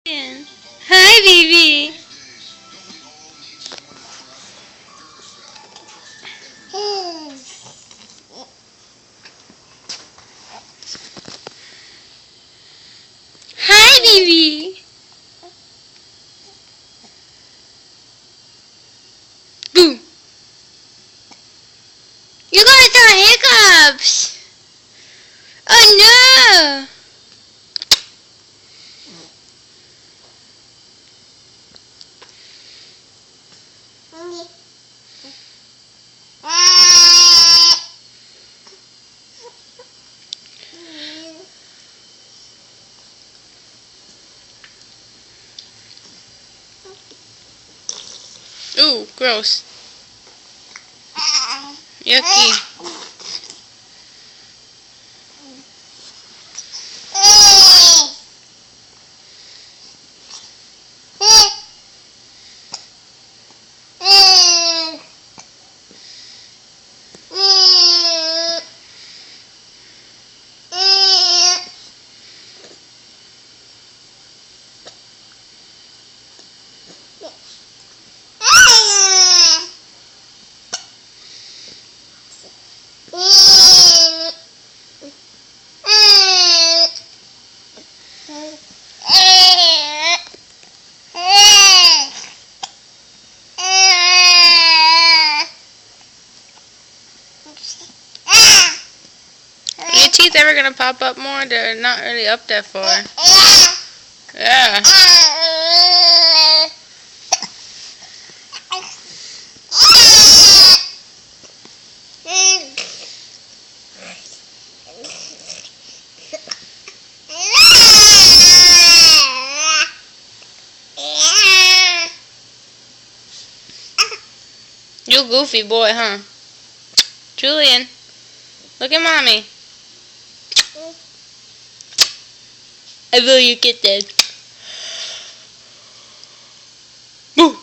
Hi, baby. Hi, baby. Boom. You're gonna start hiccups. Oh no. Ooh, gross. Yucky. Are your teeth ever gonna pop up more? They're not really up that far. Yeah. You goofy boy, huh? Julian, look at mommy. I will you get that. Boo!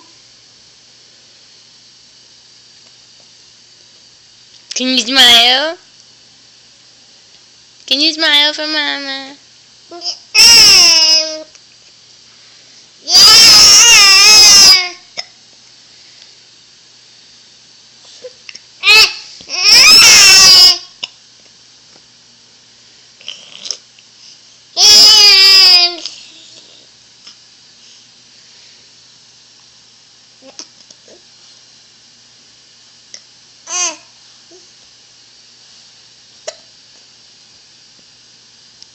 Can you smile? Can you smile for mama?